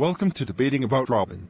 Welcome to Debating About Robin.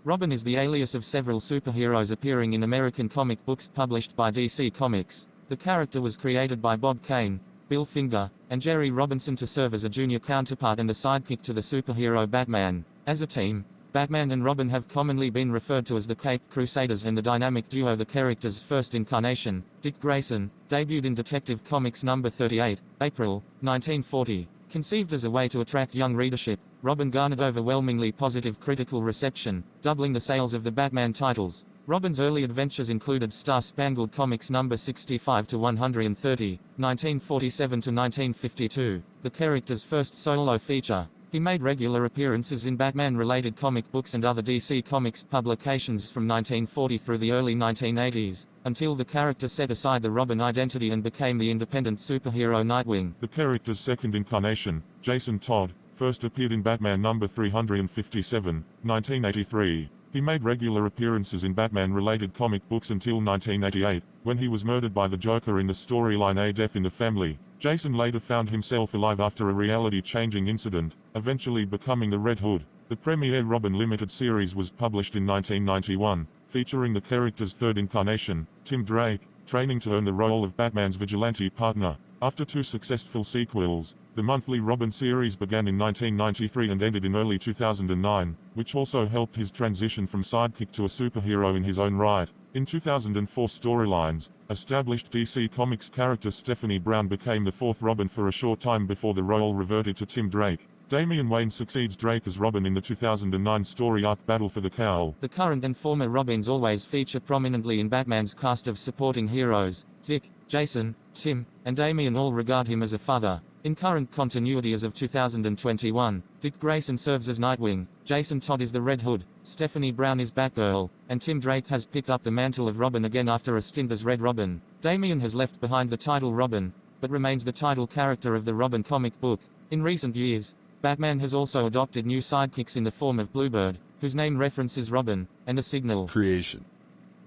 Robin is the alias of several superheroes appearing in American comic books published by DC Comics. The character was created by Bob Kane, Bill Finger, and Jerry Robinson to serve as a junior counterpart and the sidekick to the superhero Batman. As a team, Batman and Robin have commonly been referred to as the Caped Crusaders, and the dynamic duo the character's first incarnation, Dick Grayson, debuted in Detective Comics number 38, April, 1940. Conceived as a way to attract young readership, Robin garnered overwhelmingly positive critical reception, doubling the sales of the Batman titles. Robin's early adventures included Star Spangled Comics number 65 to 130, 1947 to 1952, the character's first solo feature. He made regular appearances in Batman-related comic books and other DC Comics publications from 1940 through the early 1980s, until the character set aside the Robin identity and became the independent superhero Nightwing. The character's second incarnation, Jason Todd, first appeared in Batman number 357, 1983. He made regular appearances in Batman-related comic books until 1988, when he was murdered by the Joker in the storyline A Death in the Family. Jason later found himself alive after a reality-changing incident, eventually becoming the Red Hood. The premiere Robin limited series was published in 1991, featuring the character's third incarnation, Tim Drake, training to earn the role of Batman's vigilante partner. After two successful sequels, the monthly Robin series began in 1993 and ended in early 2009, which also helped his transition from sidekick to a superhero in his own right. In 2004 storylines, established DC Comics character Stephanie Brown became the fourth Robin for a short time before the role reverted to Tim Drake. Damian Wayne succeeds Drake as Robin in the 2009 story arc Battle for the Cowl. The current and former Robins always feature prominently in Batman's cast of supporting heroes. Dick, Jason, Tim, and Damian all regard him as a father. In current continuity as of 2021, Dick Grayson serves as Nightwing, Jason Todd is the Red Hood, Stephanie Brown is Batgirl, and Tim Drake has picked up the mantle of Robin again after a stint as Red Robin. Damian has left behind the title Robin, but remains the title character of the Robin comic book. In recent years, Batman has also adopted new sidekicks in the form of Bluebird, whose name references Robin, and a Signal. Creation.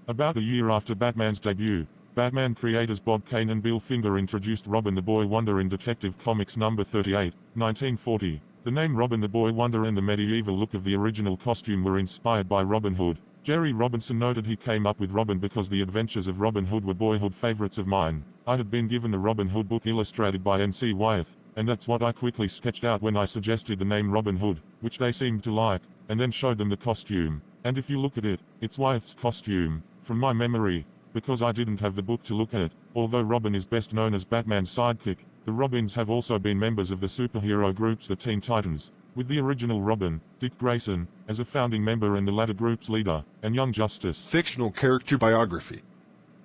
About a year after Batman's debut, Batman creators Bob Kane and Bill Finger introduced Robin the Boy Wonder in Detective Comics number 38, 1940. The name Robin the Boy Wonder and the medieval look of the original costume were inspired by Robin Hood. Jerry Robinson noted he came up with Robin because the adventures of Robin Hood were boyhood favorites of mine. I had been given a Robin Hood book illustrated by N.C. Wyeth, and that's what I quickly sketched out when I suggested the name Robin Hood, which they seemed to like, and then showed them the costume. And if you look at it, it's Wyeth's costume, from my memory, because I didn't have the book to look at. Although Robin is best known as Batman's sidekick, the Robins have also been members of the superhero groups the Teen Titans, with the original Robin, Dick Grayson, as a founding member and the latter group's leader, and Young Justice. Fictional character biography.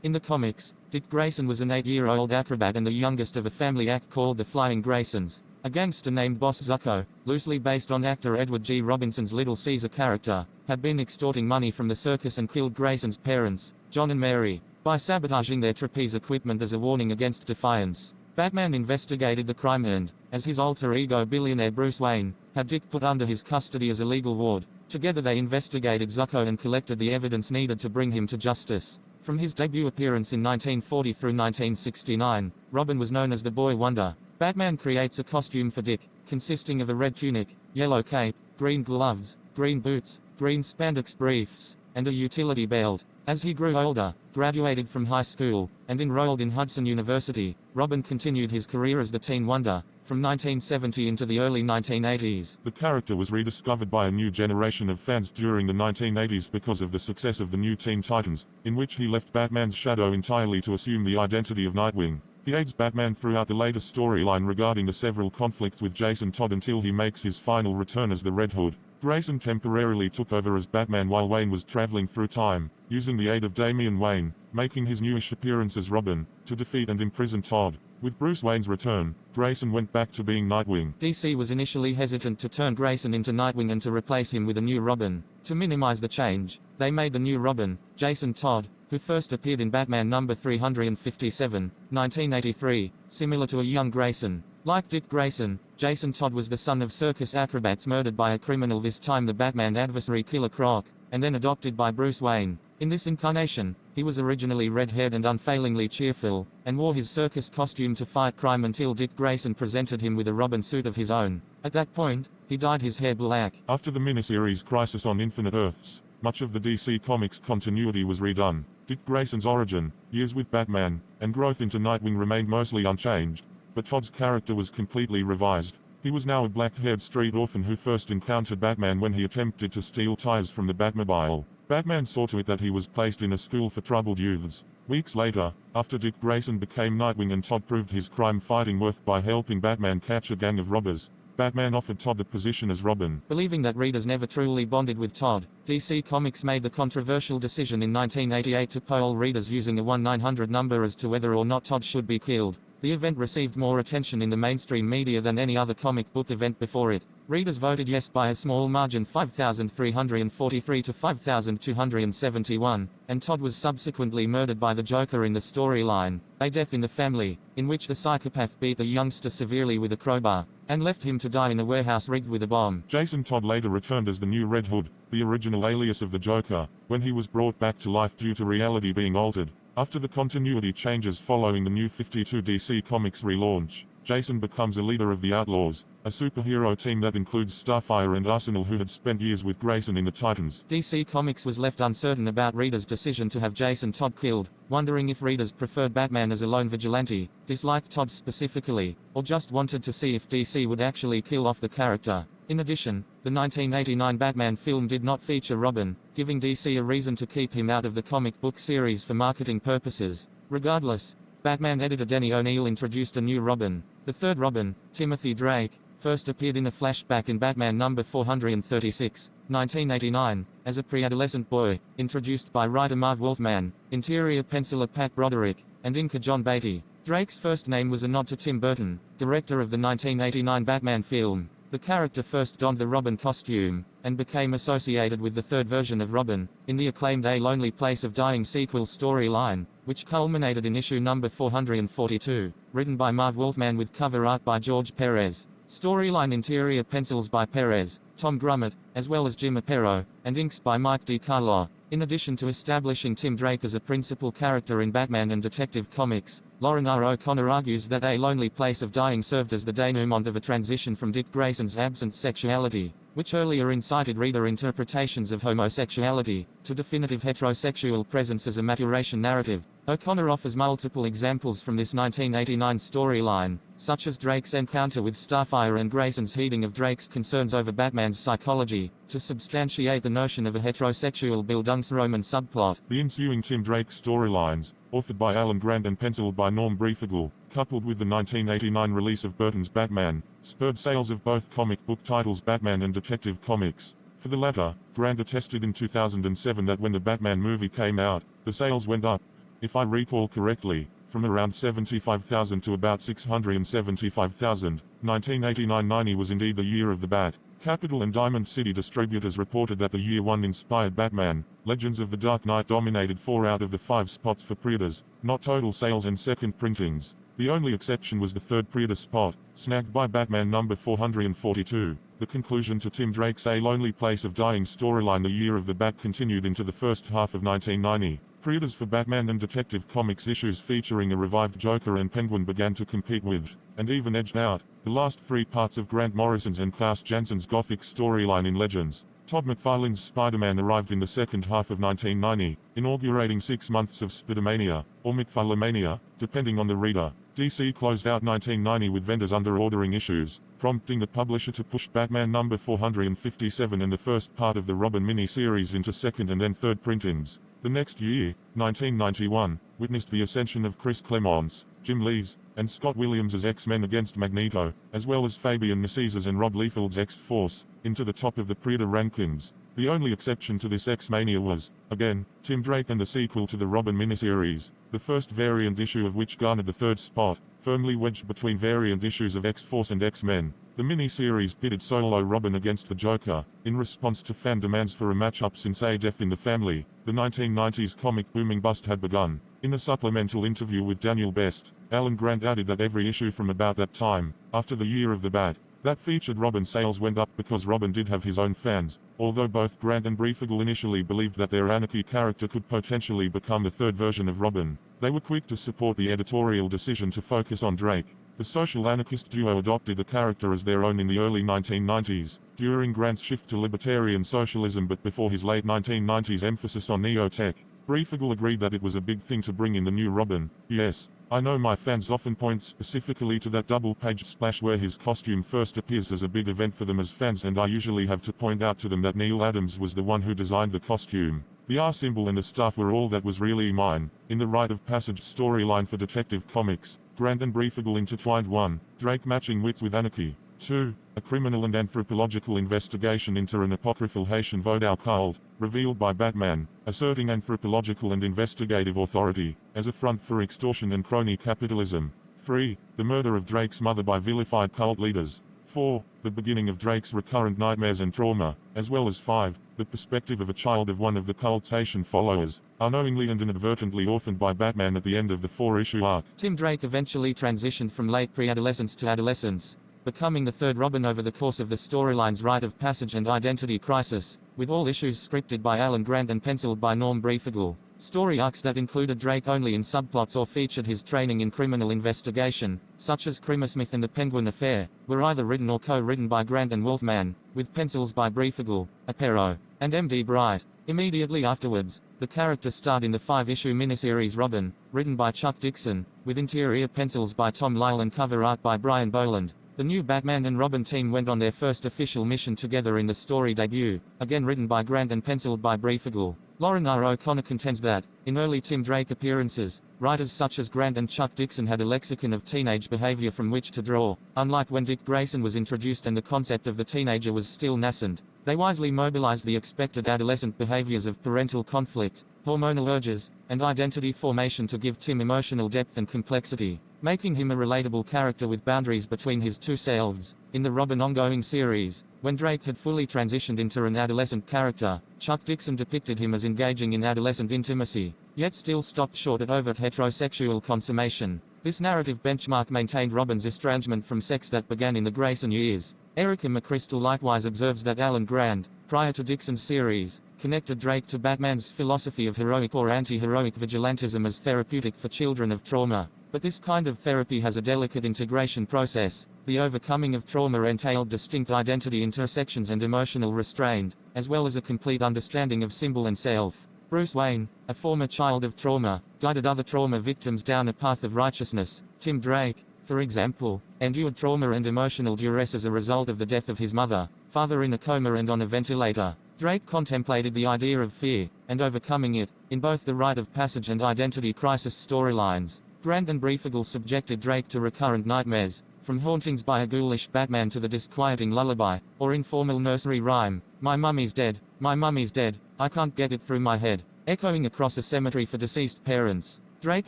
In the comics, Dick Grayson was an 8-year-old acrobat and the youngest of a family act called the Flying Graysons. A gangster named Boss Zucco, loosely based on actor Edward G. Robinson's Little Caesar character, had been extorting money from the circus and killed Grayson's parents, John and Mary, by sabotaging their trapeze equipment as a warning against defiance. Batman investigated the crime and, as his alter ego billionaire Bruce Wayne, had Dick put under his custody as a legal ward. Together they investigated Zucco and collected the evidence needed to bring him to justice. From his debut appearance in 1940 through 1969, Robin was known as the Boy Wonder. Batman creates a costume for Dick, consisting of a red tunic, yellow cape, green gloves, green boots, green spandex briefs, and a utility belt. As he grew older, graduated from high school, and enrolled in Hudson University, Robin continued his career as the Teen Wonder, from 1970 into the early 1980s. The character was rediscovered by a new generation of fans during the 1980s because of the success of the new Teen Titans, in which he left Batman's shadow entirely to assume the identity of Nightwing. He aids Batman throughout the latest storyline regarding the several conflicts with Jason Todd until he makes his final return as the Red Hood. Grayson temporarily took over as Batman while Wayne was traveling through time, using the aid of Damian Wayne, making his newish appearance as Robin, to defeat and imprison Todd. With Bruce Wayne's return, Grayson went back to being Nightwing. DC was initially hesitant to turn Grayson into Nightwing and to replace him with a new Robin. To minimize the change, they made the new Robin, Jason Todd, who first appeared in Batman number 357, 1983, similar to a young Grayson. Like Dick Grayson, Jason Todd was the son of circus acrobats murdered by a criminal, this time the Batman adversary Killer Croc, and then adopted by Bruce Wayne. In this incarnation, he was originally red-haired and unfailingly cheerful, and wore his circus costume to fight crime until Dick Grayson presented him with a Robin suit of his own. At that point, he dyed his hair black. After the miniseries Crisis on Infinite Earths, much of the DC Comics continuity was redone. Dick Grayson's origin, years with Batman, and growth into Nightwing remained mostly unchanged, but Todd's character was completely revised. He was now a black-haired street orphan who first encountered Batman when he attempted to steal tires from the Batmobile. Batman saw to it that he was placed in a school for troubled youths. Weeks later, after Dick Grayson became Nightwing and Todd proved his crime-fighting worth by helping Batman catch a gang of robbers, Batman offered Todd the position as Robin. Believing that readers never truly bonded with Todd, DC Comics made the controversial decision in 1988 to poll readers using a 1-900 number as to whether or not Todd should be killed. The event received more attention in the mainstream media than any other comic book event before it. Readers voted yes by a small margin, 5,343 to 5,271, and Todd was subsequently murdered by the Joker in the storyline, A Death in the Family, in which the psychopath beat the youngster severely with a crowbar, and left him to die in a warehouse rigged with a bomb. Jason Todd later returned as the new Red Hood, the original alias of the Joker, when he was brought back to life due to reality being altered. After the continuity changes following the New 52 DC Comics relaunch, Jason becomes a leader of the Outlaws, a superhero team that includes Starfire and Arsenal, who had spent years with Grayson in the Titans. DC Comics was left uncertain about readers' decision to have Jason Todd killed, wondering if readers preferred Batman as a lone vigilante, disliked Todd specifically, or just wanted to see if DC would actually kill off the character. In addition, the 1989 Batman film did not feature Robin, giving DC a reason to keep him out of the comic book series for marketing purposes. Regardless, Batman editor Denny O'Neil introduced a new Robin. The third Robin, Timothy Drake, first appeared in a flashback in Batman number 436, 1989, as a pre-adolescent boy, introduced by writer Marv Wolfman, interior penciler Pat Broderick, and inker John Beatty. Drake's first name was a nod to Tim Burton, director of the 1989 Batman film. The character first donned the Robin costume, and became associated with the third version of Robin, in the acclaimed A Lonely Place of Dying sequel storyline, which culminated in issue number 442, written by Marv Wolfman with cover art by George Perez. Storyline interior pencils by Perez, Tom Grummett, as well as Jim Aparo, and inks by Mike DiCarlo. In addition to establishing Tim Drake as a principal character in Batman and Detective Comics, Lauren R. O'Connor argues that A Lonely Place of Dying served as the denouement of a transition from Dick Grayson's absent sexuality, which earlier incited reader interpretations of homosexuality, to definitive heterosexual presence as a maturation narrative. O'Connor offers multiple examples from this 1989 storyline, such as Drake's encounter with Starfire and Grayson's heeding of Drake's concerns over Batman's psychology, to substantiate the notion of a heterosexual Bildungsroman subplot. The ensuing Tim Drake storylines, authored by Alan Grant and penciled by Norm Breyfogle, coupled with the 1989 release of Burton's Batman, spurred sales of both comic book titles Batman and Detective Comics. For the latter, Grant attested in 2007 that when the Batman movie came out, the sales went up, if I recall correctly, from around 75,000 to about 675,000. 1989-90 was indeed the year of the Bat. Capital and Diamond City distributors reported that the year one inspired Batman, Legends of the Dark Knight dominated 4 out of the 5 spots for pre-orders, not total sales and second printings. The only exception was the third pre-order spot, snagged by Batman number 442. The conclusion to Tim Drake's A Lonely Place of Dying storyline, The Year of the Bat, continued into the first half of 1990. Pre-orders for Batman and Detective Comics issues featuring a revived Joker and Penguin began to compete with, and even edged out, the last 3 parts of Grant Morrison's and Klaus Janssen's Gothic storyline in Legends. Todd McFarlane's Spider-Man arrived in the second half of 1990, inaugurating 6 months of Spidermania, or McFarlamania, depending on the reader. DC closed out 1990 with vendors under-ordering issues, prompting the publisher to push Batman number 457 and the first part of the Robin mini-series into second and then third printings. The next year, 1991, witnessed the ascension of Chris Claremont's, Jim Lee's, and Scott Williams' X-Men Against Magneto, as well as Fabian Niciez's and Rob Liefeld's X-Force, into the top of the pre-order rankings. The only exception to this X-Mania was, again, Tim Drake and the sequel to the Robin miniseries, the first variant issue of which garnered the third spot, firmly wedged between variant issues of X-Force and X-Men. The mini-series pitted solo Robin against the Joker, in response to fan demands for a matchup since A Death in the Family, the 1990s comic booming bust had begun. In a supplemental interview with Daniel Best, Alan Grant added that every issue from about that time, after the Year of the Bat, that featured Robin sales went up because Robin did have his own fans, although both Grant and Breyfogle initially believed that their Anarchy character could potentially become the third version of Robin. They were quick to support the editorial decision to focus on Drake. The social anarchist duo adopted the character as their own in the early 1990s, During Grant's shift to libertarian socialism but before his late 1990s emphasis on neo-tech, Breyfogle agreed that it was a big thing to bring in the new Robin. Yes, I know my fans often point specifically to that double-page splash where his costume first appears as a big event for them as fans, and I usually have to point out to them that Neil Adams was the one who designed the costume. The R symbol and the stuff were all that was really mine. In the rite of passage storyline for Detective Comics, Grant and Breyfogle intertwined 1. Drake matching wits with anarchy. 2. A criminal and anthropological investigation into an apocryphal Haitian Vaudou cult, revealed by Batman, asserting anthropological and investigative authority, as a front for extortion and crony capitalism. 3. The murder of Drake's mother by vilified cult leaders. 4. The beginning of Drake's recurrent nightmares and trauma, as well as 5. The perspective of a child of one of the cult's Haitian followers, unknowingly and inadvertently orphaned by Batman at the end of the 4-issue arc. Tim Drake eventually transitioned from late pre-adolescence to adolescence, becoming the third Robin over the course of the storyline's Rite of Passage and Identity Crisis, with all issues scripted by Alan Grant and penciled by Norm Breyfogle. Story arcs that included Drake only in subplots or featured his training in criminal investigation, such as Crimmersmith and the Penguin Affair, were either written or co-written by Grant and Wolfman, with pencils by Breyfogle, Aparo, and M.D. Bright. Immediately afterwards, the character starred in the 5-issue miniseries Robin, written by Chuck Dixon, with interior pencils by Tom Lyle and cover art by Brian Boland. The new Batman and Robin team went on their first official mission together in the story debut, again written by Grant and penciled by Breyfogle. Lauren R. O'Connor contends that, in early Tim Drake appearances, writers such as Grant and Chuck Dixon had a lexicon of teenage behavior from which to draw, unlike when Dick Grayson was introduced and the concept of the teenager was still nascent. They wisely mobilized the expected adolescent behaviors of parental conflict, hormonal urges, and identity formation to give Tim emotional depth and complexity, making him a relatable character with boundaries between his two selves. In the Robin ongoing series, when Drake had fully transitioned into an adolescent character, Chuck Dixon depicted him as engaging in adolescent intimacy, yet still stopped short at overt heterosexual consummation. This narrative benchmark maintained Robin's estrangement from sex that began in the Grayson years. Erica McChrystal likewise observes that Alan Grant, prior to Dixon's series, connected Drake to Batman's philosophy of heroic or anti-heroic vigilantism as therapeutic for children of trauma. But this kind of therapy has a delicate integration process. The overcoming of trauma entailed distinct identity intersections and emotional restraint, as well as a complete understanding of symbol and self. Bruce Wayne, a former child of trauma, guided other trauma victims down a path of righteousness. Tim Drake, for example, endured trauma and emotional duress as a result of the death of his mother, father in a coma and on a ventilator. Drake contemplated the idea of fear, and overcoming it, in both the Rite of Passage and Identity Crisis storylines. Grant and Breyfogle subjected Drake to recurrent nightmares, from hauntings by a ghoulish Batman to the disquieting lullaby, or informal nursery rhyme, "My mummy's dead, my mummy's dead, I can't get it through my head," echoing across a cemetery for deceased parents. Drake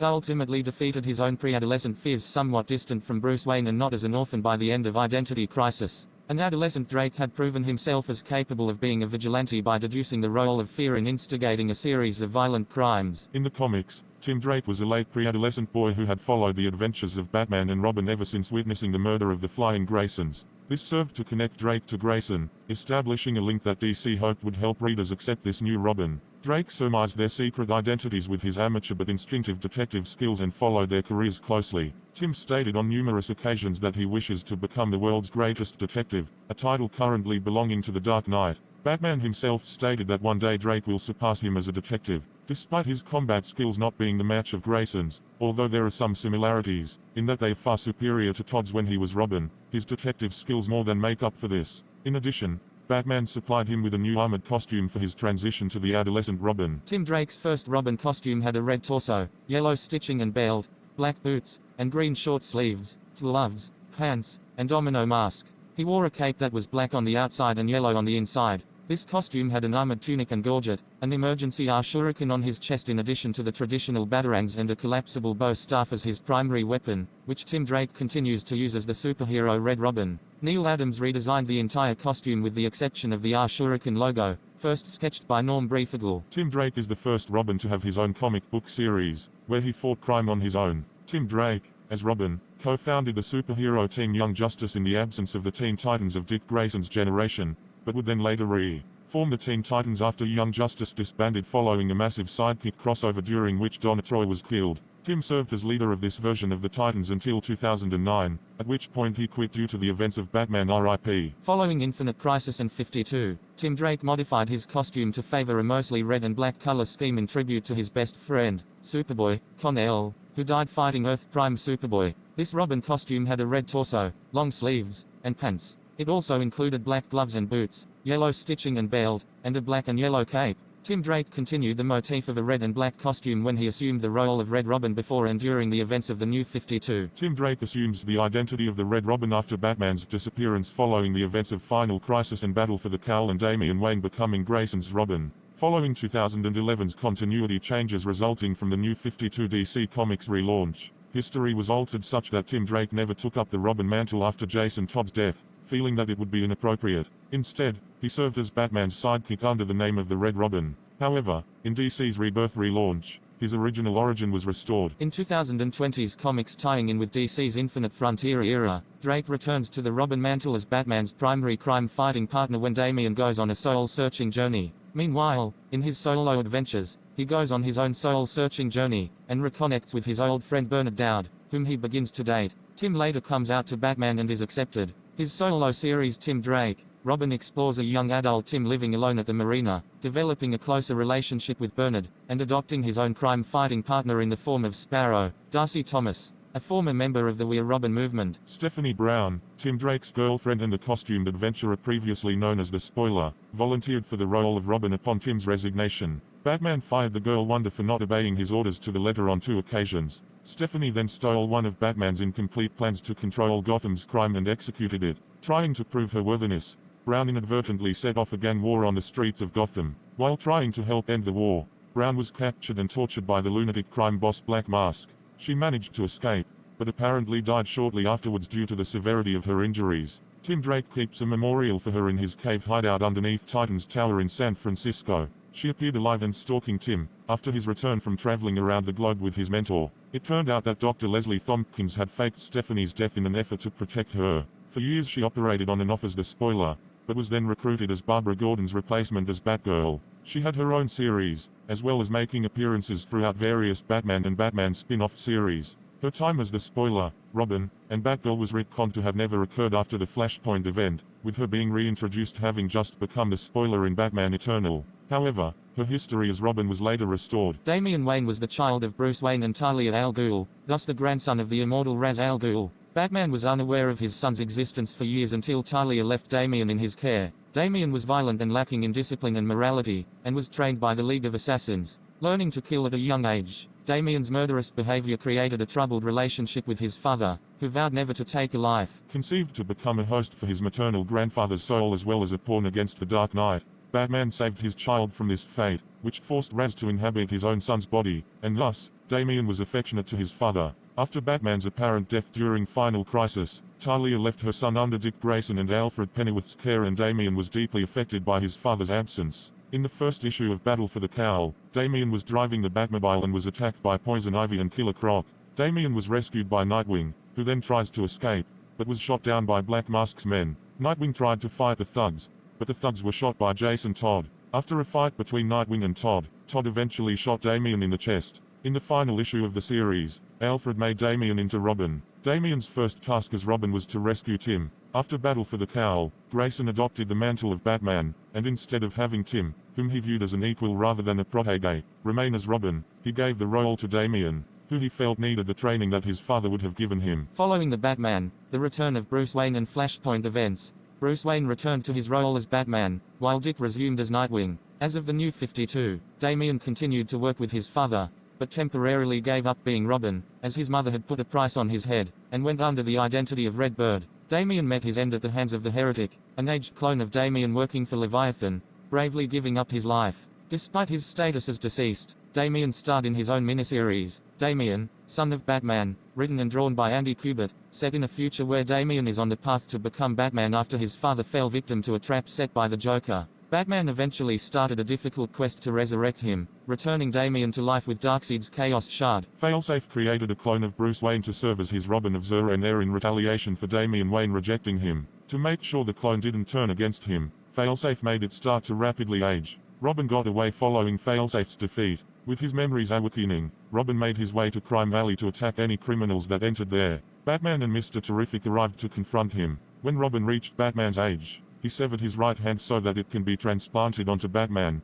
ultimately defeated his own pre-adolescent fears somewhat distant from Bruce Wayne and not as an orphan by the end of Identity Crisis. An adolescent Drake had proven himself as capable of being a vigilante by deducing the role of fear in instigating a series of violent crimes. In the comics, Tim Drake was a late pre-adolescent boy who had followed the adventures of Batman and Robin ever since witnessing the murder of the Flying Graysons. This served to connect Drake to Grayson, establishing a link that DC hoped would help readers accept this new Robin. Drake surmised their secret identities with his amateur but instinctive detective skills and followed their careers closely. Tim stated on numerous occasions that he wishes to become the world's greatest detective, a title currently belonging to the Dark Knight. Batman himself stated that one day Drake will surpass him as a detective, despite his combat skills not being the match of Grayson's, although there are some similarities, in that they are far superior to Todd's when he was Robin. His detective skills more than make up for this. In addition, Batman supplied him with a new armored costume for his transition to the adolescent Robin. Tim Drake's first Robin costume had a red torso, yellow stitching and belt, black boots, and green short sleeves, gloves, pants, and domino mask. He wore a cape that was black on the outside and yellow on the inside. This costume had an armored tunic and gorget, an emergency shuriken on his chest in addition to the traditional batarangs and a collapsible bow staff as his primary weapon, which Tim Drake continues to use as the superhero Red Robin. Neil Adams redesigned the entire costume with the exception of the shuriken logo, first sketched by Norm Breyfogle. Tim Drake is the first Robin to have his own comic book series, where he fought crime on his own. Tim Drake, as Robin, co-founded the superhero team Young Justice in the absence of the Teen Titans of Dick Grayson's generation, but would then later re-form the Teen Titans after Young Justice disbanded following a massive sidekick crossover during which Donna Troy was killed. Tim served as leader of this version of the Titans until 2009, at which point he quit due to the events of Batman RIP. Following Infinite Crisis and 52, Tim Drake modified his costume to favor a mostly red and black color scheme in tribute to his best friend, Superboy, Kon-El, who died fighting Earth Prime Superboy. This Robin costume had a red torso, long sleeves, and pants. It also included black gloves and boots, yellow stitching and belt, and a black and yellow cape. Tim Drake continued the motif of a red and black costume when he assumed the role of Red Robin before and during the events of the New 52. Tim Drake assumes the identity of the Red Robin after Batman's disappearance following the events of Final Crisis and Battle for the Cowl and Damian Wayne becoming Grayson's Robin. Following 2011's continuity changes resulting from the New 52 DC Comics relaunch, history was altered such that Tim Drake never took up the Robin mantle after Jason Todd's death, feeling that it would be inappropriate. Instead, he served as Batman's sidekick under the name of the Red Robin. However, in DC's Rebirth relaunch, his original origin was restored. In 2020's comics tying in with DC's Infinite Frontier era, Drake returns to the Robin mantle as Batman's primary crime-fighting partner when Damian goes on a soul-searching journey. Meanwhile, in his solo adventures, he goes on his own soul-searching journey, and reconnects with his old friend Bernard Dowd, whom he begins to date. Tim later comes out to Batman and is accepted. His solo series Tim Drake, Robin explores a young adult Tim living alone at the marina, developing a closer relationship with Bernard, and adopting his own crime-fighting partner in the form of Sparrow, Darcy Thomas, a former member of the We're Robin movement. Stephanie Brown, Tim Drake's girlfriend and the costumed adventurer previously known as the Spoiler, volunteered for the role of Robin upon Tim's resignation. Batman fired the girl Wonder for not obeying his orders to the letter on 2 occasions. Stephanie then stole one of Batman's incomplete plans to control Gotham's crime and executed it. Trying to prove her worthiness, Brown inadvertently set off a gang war on the streets of Gotham. While trying to help end the war, Brown was captured and tortured by the lunatic crime boss Black Mask. She managed to escape, but apparently died shortly afterwards due to the severity of her injuries. Tim Drake keeps a memorial for her in his cave hideout underneath Titan's Tower in San Francisco. She appeared alive and stalking Tim, after his return from traveling around the globe with his mentor. It turned out that Dr. Leslie Thompkins had faked Stephanie's death in an effort to protect her. For years she operated on and off as the Spoiler, but was then recruited as Barbara Gordon's replacement as Batgirl. She had her own series, as well as making appearances throughout various Batman and Batman spin-off series. Her time as the Spoiler, Robin, and Batgirl was retconned to have never occurred after the Flashpoint event, with her being reintroduced having just become the Spoiler in Batman Eternal. However, her history as Robin was later restored. Damian Wayne was the child of Bruce Wayne and Talia al Ghul, thus the grandson of the immortal Ra's al Ghul. Batman was unaware of his son's existence for years until Talia left Damian in his care. Damian was violent and lacking in discipline and morality, and was trained by the League of Assassins. Learning to kill at a young age, Damian's murderous behavior created a troubled relationship with his father, who vowed never to take a life. Conceived to become a host for his maternal grandfather's soul as well as a pawn against the Dark Knight, Batman saved his child from this fate, which forced Ra's to inhabit his own son's body, and thus, Damian was affectionate to his father. After Batman's apparent death during Final Crisis, Talia left her son under Dick Grayson and Alfred Pennyworth's care and Damian was deeply affected by his father's absence. In the first issue of Battle for the Cowl, Damian was driving the Batmobile and was attacked by Poison Ivy and Killer Croc. Damian was rescued by Nightwing, who then tries to escape, but was shot down by Black Mask's men. Nightwing tried to fight the thugs, but the thugs were shot by Jason Todd. After a fight between Nightwing and Todd, Todd eventually shot Damian in the chest. In the final issue of the series, Alfred made Damian into Robin. Damian's first task as Robin was to rescue Tim. After Battle for the Cowl, Grayson adopted the mantle of Batman, and instead of having Tim, whom he viewed as an equal rather than a protege, remain as Robin, he gave the role to Damian, who he felt needed the training that his father would have given him. Following the Batman, the return of Bruce Wayne and Flashpoint events, Bruce Wayne returned to his role as Batman, while Dick resumed as Nightwing. As of the New 52, Damian continued to work with his father, but temporarily gave up being Robin, as his mother had put a price on his head, and went under the identity of Red Bird. Damian met his end at the hands of the Heretic, an aged clone of Damian working for Leviathan, bravely giving up his life. Despite his status as deceased, Damian starred in his own miniseries, Damian, Son of Batman, written and drawn by Andy Kubert, set in a future where Damian is on the path to become Batman after his father fell victim to a trap set by the Joker. Batman eventually started a difficult quest to resurrect him, returning Damian to life with Darkseid's Chaos Shard. Failsafe created a clone of Bruce Wayne to serve as his Robin of Zur-En-Air in retaliation for Damian Wayne rejecting him. To make sure the clone didn't turn against him, Failsafe made it start to rapidly age. Robin got away following Failsafe's defeat. With his memories awakening, Robin made his way to Crime Alley to attack any criminals that entered there. Batman and Mr. Terrific arrived to confront him. When Robin reached Batman's age, he severed his right hand so that it can be transplanted onto Batman.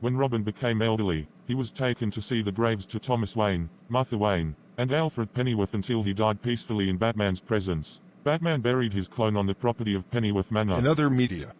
When Robin became elderly, he was taken to see the graves to Thomas Wayne, Martha Wayne, and Alfred Pennyworth until he died peacefully in Batman's presence. Batman buried his clone on the property of Pennyworth Manor. In other media,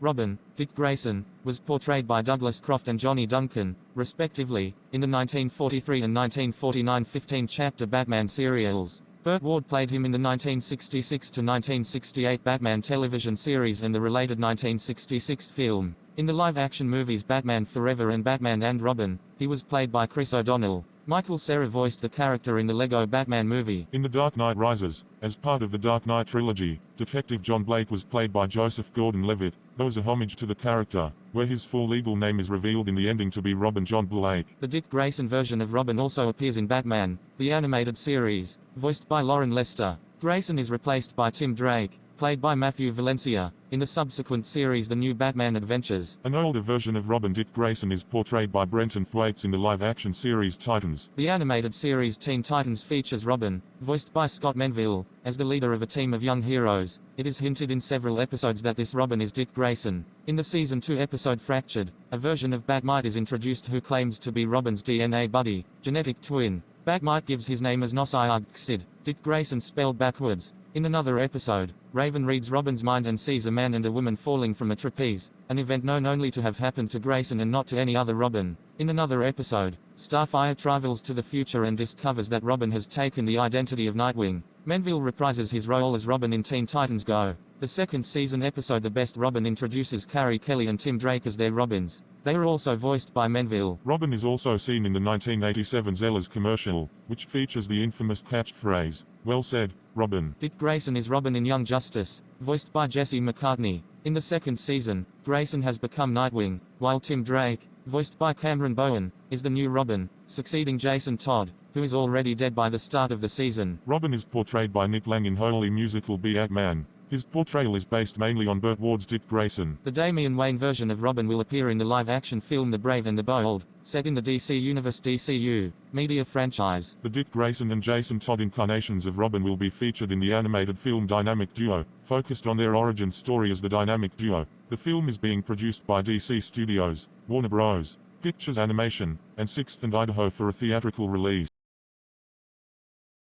Robin, Dick Grayson, was portrayed by Douglas Croft and Johnny Duncan, respectively, in the 1943 and 1949 15-chapter Batman serials. Burt Ward played him in the 1966 to 1968 Batman television series and the related 1966 film. In the live-action movies Batman Forever and Batman and Robin, he was played by Chris O'Donnell. Michael Cera voiced the character in the Lego Batman movie. In The Dark Knight Rises, as part of the Dark Knight trilogy, Detective John Blake was played by Joseph Gordon-Levitt. That was a homage to the character, where his full legal name is revealed in the ending to be Robin John Blake. The Dick Grayson version of Robin also appears in Batman, the animated series, voiced by Lauren Lester. Grayson is replaced by Tim Drake, played by Matthew Valencia, in the subsequent series The New Batman Adventures. An older version of Robin, Dick Grayson, is portrayed by Brenton Thwaites in the live-action series Titans. The animated series Teen Titans features Robin, voiced by Scott Menville, as the leader of a team of young heroes. It is hinted in several episodes that this Robin is Dick Grayson. In the Season 2 episode Fractured, a version of Bat-Mite is introduced who claims to be Robin's DNA buddy, genetic twin. Bat-Mite gives his name as Nosayagxid, Dick Grayson spelled backwards. In another episode, Raven reads Robin's mind and sees a man and a woman falling from a trapeze, an event known only to have happened to Grayson and not to any other Robin. In another episode, Starfire travels to the future and discovers that Robin has taken the identity of Nightwing. Menville reprises his role as Robin in Teen Titans Go! The second season episode The Best Robin introduces Carrie Kelly and Tim Drake as their Robins. They are also voiced by Menville. Robin is also seen in the 1987 Zeller's commercial, which features the infamous catchphrase, "Well said, Robin." Dick Grayson is Robin in Young Justice, voiced by Jesse McCartney. In the second season, Grayson has become Nightwing, while Tim Drake, voiced by Cameron Bowen, is the new Robin, succeeding Jason Todd, who is already dead by the start of the season. Robin is portrayed by Nick Lang in Holy Musical Batman. His portrayal is based mainly on Burt Ward's Dick Grayson. The Damian Wayne version of Robin will appear in the live-action film The Brave and the Bold, set in the DC Universe DCU media franchise. The Dick Grayson and Jason Todd incarnations of Robin will be featured in the animated film Dynamic Duo, focused on their origin story as the Dynamic Duo. The film is being produced by DC Studios, Warner Bros. Pictures Animation, and 6th and Idaho for a theatrical release.